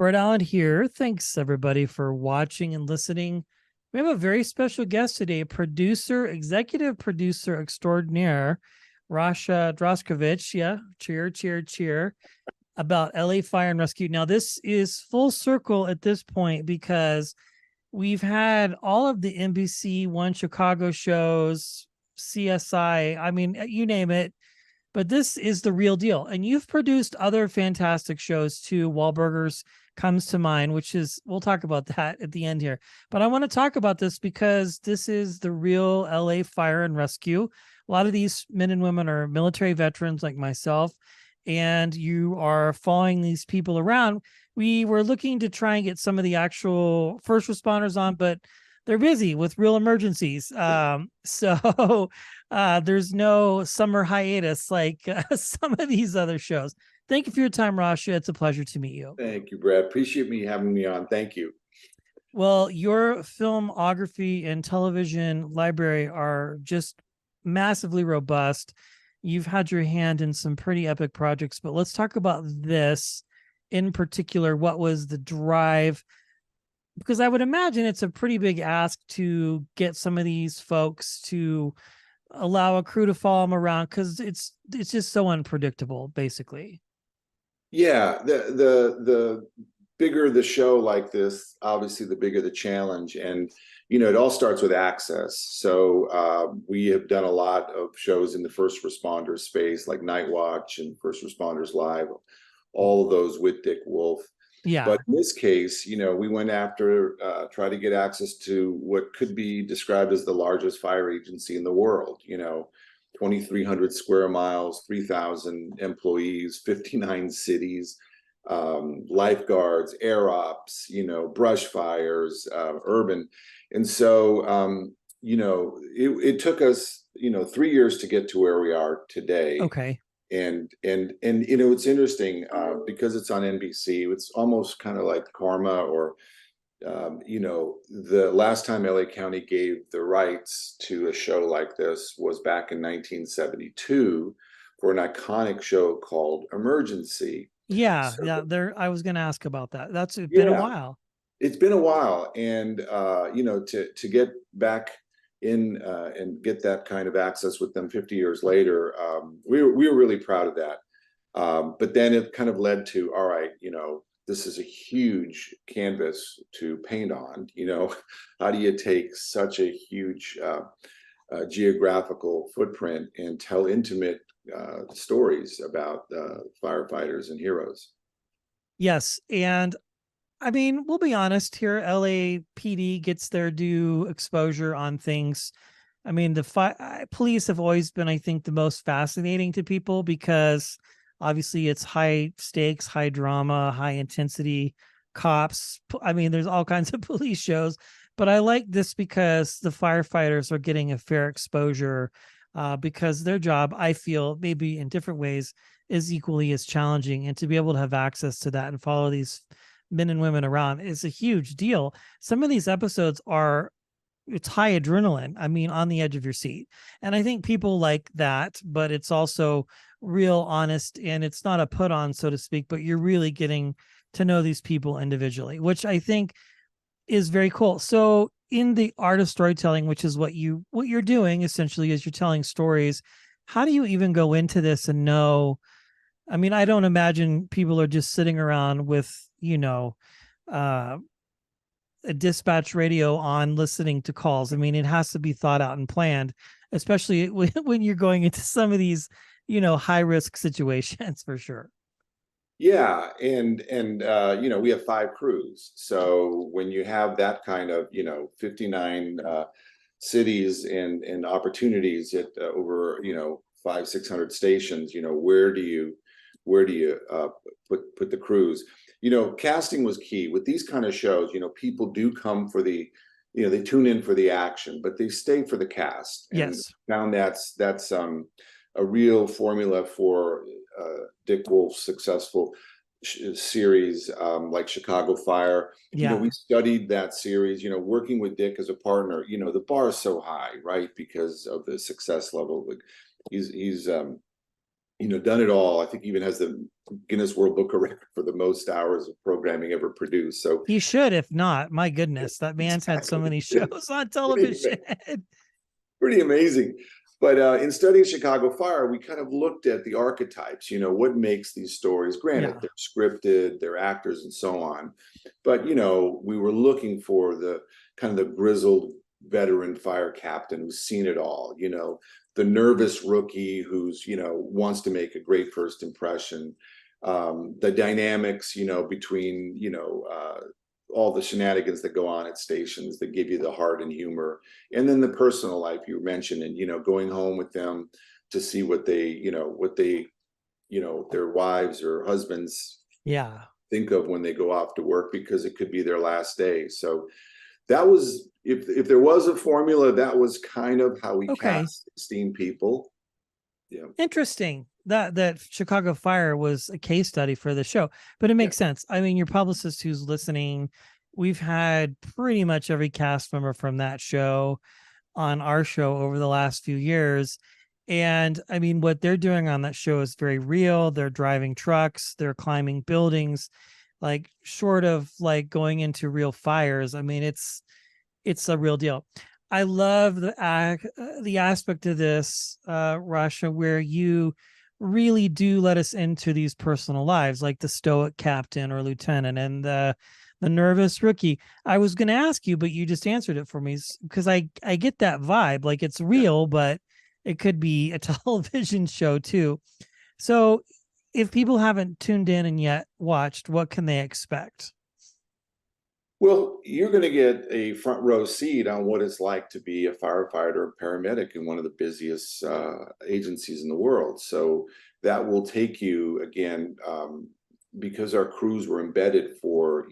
Brett Allen here. Thanks everybody for watching and listening. We have a very special guest today, executive producer extraordinaire, Rasha Drachkovitch. Yeah, cheer, cheer, cheer. About LA Fire and Rescue. Now, this is full circle at this point because we've had all of the NBC One Chicago shows, CSI, I mean, you name it, but this is the real deal. And you've produced other fantastic shows too. Wahlburgers comes to mind, which is, we'll talk about that at the end here. But I want to talk about this because this is the real LA Fire and Rescue. A lot of these men and women are military veterans like myself, and you are following these people around. We were looking to try and get some of the actual first responders on, but they're busy with real emergencies. So there's no summer hiatus like some of these other shows. Thank you for your time, Rasha. It's a pleasure to meet you. Thank you, Brad. Appreciate me having me on. Thank you. Well, your filmography and television library are just massively robust. You've had your hand in some pretty epic projects, but let's talk about this in particular. What was the drive? Because I would imagine it's a pretty big ask to get some of these folks to allow a crew to follow them around, because it's just so unpredictable, basically. Yeah, the bigger the show like this, obviously the bigger the challenge. And it all starts with access. So we have done a lot of shows in the first responder space, like Night Watch and First Responders Live, all of those with Dick Wolf. Yeah. But in this case, we went after, try to get access to what could be described as the largest fire agency in the world. 2,300 square miles, 3,000 employees, 59 cities, lifeguards, air ops, brush fires, urban. And so, it took us, 3 years to get to where we are today. Okay. And it's interesting because it's on NBC. It's almost kind of like karma, or the last time LA County gave the rights to a show like this was back in 1972 for an iconic show called Emergency. Yeah, So, yeah. I was going to ask about that. It's been a while. It's been a while, and to get back in and get that kind of access with them 50 years later, we were really proud of that. But then it kind of led to, all right, this is a huge canvas to paint on. How do you take such a huge geographical footprint and tell intimate stories about firefighters and heroes? Yes, and I mean, we'll be honest here. LAPD gets their due exposure on things. I mean, the police have always been, I think, the most fascinating to people because obviously it's high stakes, high drama, high intensity cops. I mean, there's all kinds of police shows, but I like this because the firefighters are getting a fair exposure because their job, I feel, maybe in different ways, is equally as challenging. And to be able to have access to that and follow these men and women around is a huge deal. Some of these episodes it's high adrenaline. I mean, on the edge of your seat. And I think people like that, but it's also real honest, and it's not a put on, so to speak, but you're really getting to know these people individually, which I think is very cool. So in the art of storytelling, which is what you're doing essentially, is you're telling stories. How do you even go into this and know? I mean, I don't imagine people are just sitting around with, a dispatch radio on listening to calls. I mean, it has to be thought out and planned, especially when you're going into some of these, high risk situations for sure. Yeah, and we have 5 crews. So when you have that kind of 59 cities and opportunities at over 500-600 stations, where do you put the crews? Casting was key with these kind of shows. People do come for the they tune in for the action, but they stay for the cast. And yes, found that's a real formula for Dick Wolf's successful series, like Chicago Fire. Yeah. We studied that series, working with Dick as a partner. The bar is so high, right? Because of the success level. He's done it all. I think even has the Guinness World Book of Record for the most hours of programming ever produced. So He should, if not, my goodness, that man's had so exactly. many shows on pretty, television. pretty amazing. But in studying Chicago Fire, we kind of looked at the archetypes, what makes these stories. Granted, Yeah. they're scripted, they're actors and so on. But, we were looking for the kind of the grizzled veteran fire captain who's seen it all, the nervous rookie who's, wants to make a great first impression. The dynamics, between, all the shenanigans that go on at stations that give you the heart and humor, and then the personal life you mentioned, and going home with them to see what they their wives or husbands Yeah. think of when they go off to work, because it could be their last day. So that was, if there was a formula, that was kind of how we Okay. cast 16 people. Yeah. Interesting. That Chicago Fire was a case study for the show, but it Yeah. makes sense. I mean, your publicist who's listening, we've had pretty much every cast member from that show on our show over the last few years. And I mean, what they're doing on that show is very real. They're driving trucks, they're climbing buildings, like short of like going into real fires. I mean, it's a real deal. I love the aspect of this, Rasha, where you really do let us into these personal lives, like the stoic captain or lieutenant and the nervous rookie. I was going to ask you, but you just answered it for me, because I get that vibe, like it's real, but it could be a television show too. So, if people haven't tuned in and yet watched, what can they expect? Well, you're going to get a front row seat on what it's like to be a firefighter or paramedic in one of the busiest agencies in the world. So that will take you again, because our crews were embedded for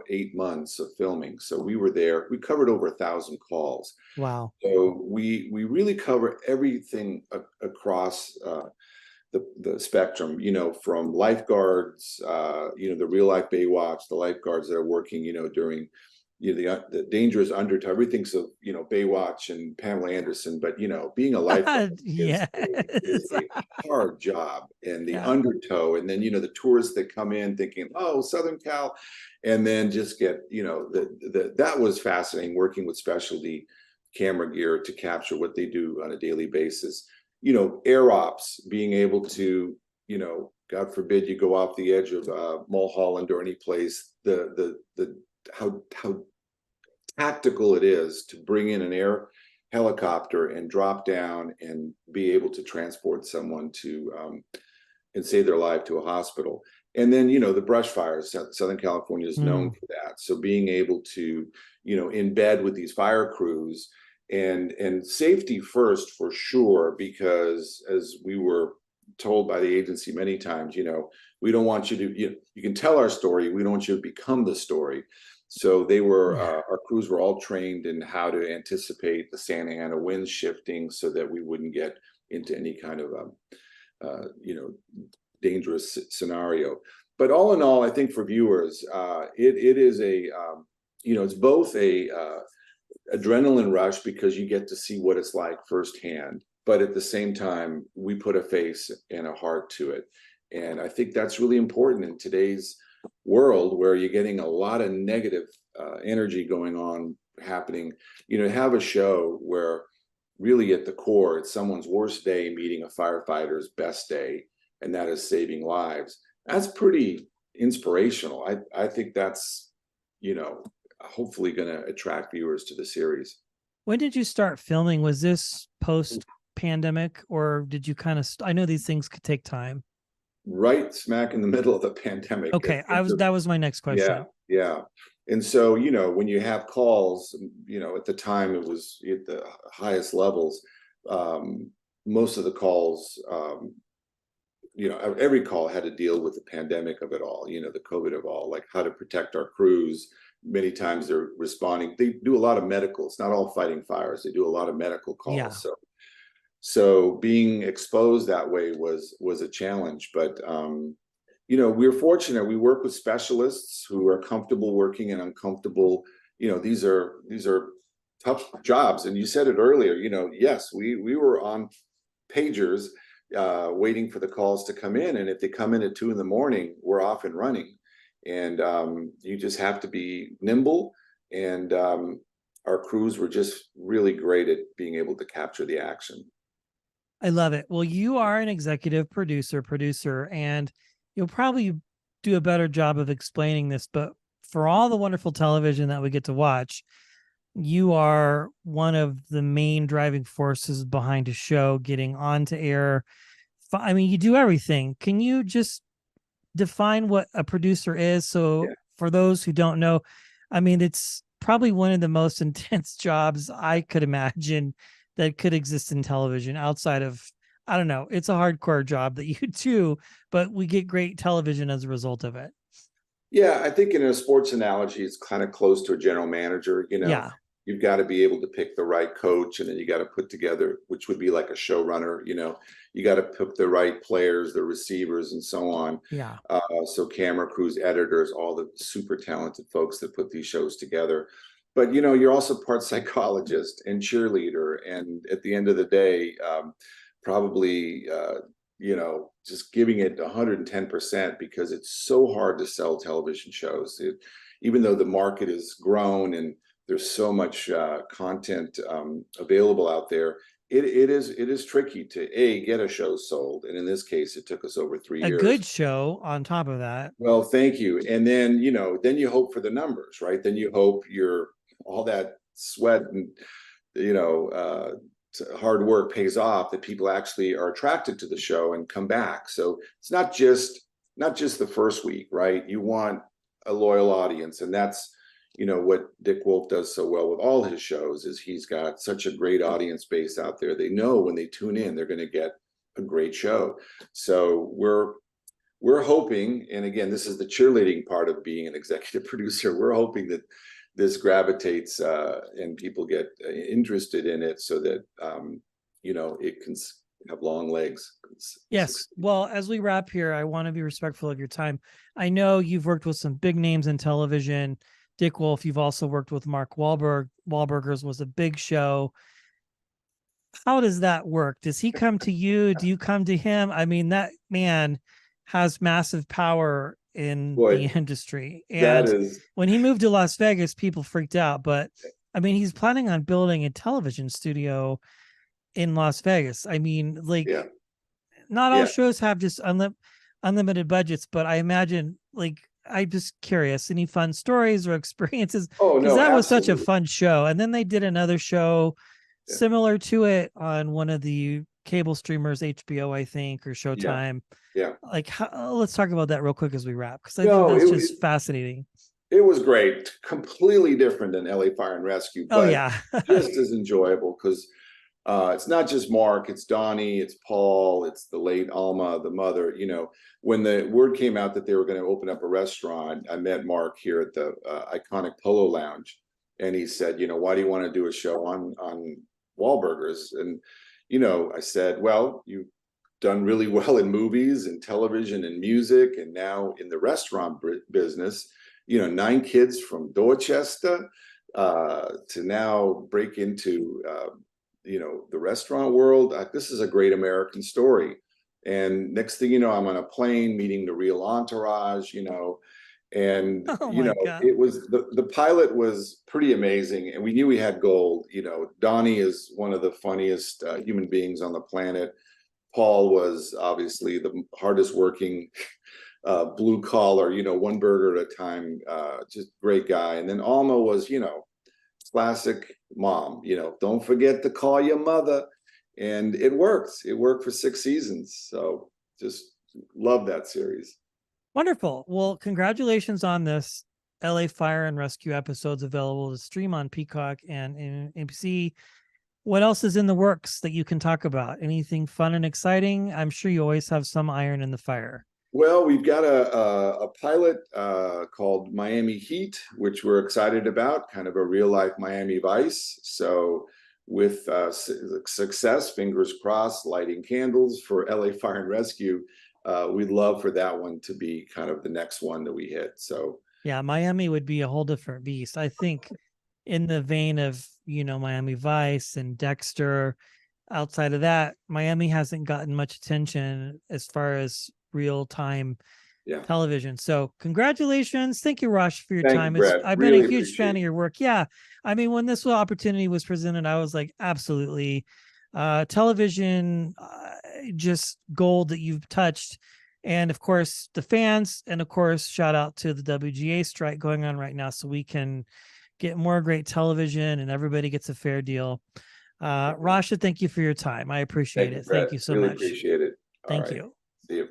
8 months of filming. So we were there. We covered over 1,000 calls. Wow. So we really cover everything across the spectrum, from lifeguards, the real life Baywatch, the lifeguards that are working, during the dangerous undertow, everything's of Baywatch and Pamela Anderson, but being a lifeguard is Yes. is a hard job, and the Yeah. undertow, and then the tourists that come in thinking, oh, Southern Cal, and then just get that was fascinating, working with specialty camera gear to capture what they do on a daily basis. Air ops, being able to, God forbid you go off the edge of Mulholland or any place, how tactical it is to bring in an air helicopter and drop down and be able to transport someone to and save their life to a hospital. And then, the brush fires, Southern California is known for that. So being able to, embed with these fire crews, and safety first for sure, because as we were told by the agency many times, we don't want you to, you can tell our story, we don't want you to become the story. So they were, our crews were all trained in how to anticipate the Santa Ana winds shifting so that we wouldn't get into any kind of, dangerous scenario. But all in all, I think for viewers, it is it's both a adrenaline rush, because you get to see what it's like firsthand, but at the same time we put a face and a heart to it, and I think that's really important in today's world, where you're getting a lot of negative energy going on happening. Have a show where really at the core it's someone's worst day meeting a firefighter's best day, and that is saving lives. That's pretty inspirational. I think that's hopefully going to attract viewers to the series. When did you start filming? Was this post pandemic, or did you kind of I know these things could take time. Right smack in the middle of the pandemic. Okay, that was my next Yeah, question. yeah. And so, when you have calls, at the time it was at the highest levels, most of the calls, every call had to deal with the pandemic of it all, the COVID of all, like how to protect our crews. Many times they're responding. They do a lot of medical. It's not all fighting fires. They do a lot of medical Yeah. calls. So being exposed that way was a challenge. But we're fortunate. We work with specialists who are comfortable working in uncomfortable. These are tough jobs. And you said it earlier. Yes, we were on pagers waiting for the calls to come in. And if they come in at 2 in the morning, we're off and running. And you just have to be nimble. And our crews were just really great at being able to capture the action. I love it. Well, you are an executive producer, and you'll probably do a better job of explaining this, but for all the wonderful television that we get to watch, you are one of the main driving forces behind a show getting onto air. I mean, you do everything. Can you just define what a producer is? So Yeah. for those who don't know, I mean, it's probably one of the most intense jobs I could imagine that could exist in television outside of, I don't know, it's a hardcore job that you do, but we get great television as a result of it. Yeah, I think in a sports analogy, it's kind of close to a general manager. Yeah. You've got to be able to pick the right coach, and then you got to put together, which would be like a showrunner. You got to pick the right players, the receivers, and so on. Yeah. So camera crews, editors, all the super talented folks that put these shows together. But you're also part psychologist and cheerleader, and at the end of the day, probably just giving it 110% because it's so hard to sell television shows. Even though the market has grown and there's so much content available out there, it is tricky to get a show sold. And in this case, it took us over 3 A years. good show on top of that. Well, thank you. And then you hope for the numbers, right? Then you hope all that sweat and hard work pays off, that people actually are attracted to the show and come back. So it's not just the first week, right? You want a loyal audience, and that's what Dick Wolf does so well with all his shows is he's got such a great audience base out there. They know when they tune in, they're going to get a great show. So we're hoping, and again, this is the cheerleading part of being an executive producer. We're hoping that this gravitates and people get interested in it so that it can have long legs. Yes. Well, as we wrap here, I want to be respectful of your time. I know you've worked with some big names in television. Dick Wolf, you've also worked with Mark Wahlberg. Wahlburgers was a big show. How does that work? Does he come to you? Do you come to him? I mean, that man has massive power in the Boy, industry. that And is, when he moved to Las Vegas, people freaked out. But I mean, he's planning on building a television studio in Las Vegas. I mean, like, yeah, not all yeah. shows have just unlimited budgets, but I imagine, like, I'm just curious, any fun stories or experiences? Oh Because no, that was such a absolutely. fun show. And then they did another show Yeah, similar to it on one of the cable streamers, HBO, I think, or yeah, Showtime. yeah. Like, let's talk about that real quick as we wrap, because I think No, that's just fascinating. it was great. Completely different than LA Fire and Rescue, Oh but yeah. just as enjoyable because it's not just Mark, it's Donnie, it's Paul, it's the late Alma, the mother. When the word came out that they were going to open up a restaurant, I met Mark here at the iconic Polo Lounge, and he said, why do you want to do a show on Wahlburgers? And I said, well, you've done really well in movies and television and music, and now in the restaurant business. 9 kids from Dorchester to now break into the restaurant world. This is a great American story. And next thing you know, I'm on a plane meeting the real entourage, and Oh my God. it was the pilot was pretty amazing, and we knew we had gold. Donnie is one of the funniest human beings on the planet. Paul was obviously the hardest working blue collar, one burger at a time, just great guy. And then Alma was, classic mom, don't forget to call your mother. And it worked. It worked for 6 seasons. So just love that series. Wonderful. Well, congratulations on this. LA Fire and Rescue episodes available to stream on Peacock and NBC. What else is in the works that you can talk about? Anything fun and exciting? I'm sure you always have some iron in the fire. Well, we've got a pilot called Miami Heat, which we're excited about, kind of a real life Miami Vice. So with success, fingers crossed, lighting candles for LA Fire and Rescue, we'd love for that one to be kind of the next one that we hit. So Yeah, Miami would be a whole different beast. I think in the vein of, Miami Vice and Dexter, outside of that, Miami hasn't gotten much attention as far as real time Yeah. television. So congratulations. Thank you, Rush, for your Thank you, time. It's Brad. I've been a Really huge fan appreciate of it. your work. Yeah. I mean, when this opportunity was presented, I was like, absolutely. Television, just gold that you've touched. And of course, the fans, and of course, shout out to the WGA strike going on right now so we can get more great television and everybody gets a fair deal. Rasha, thank you for your time. I appreciate Thank you, it. Brad. Thank you so Really much. appreciate it. All Thank right. you. See you.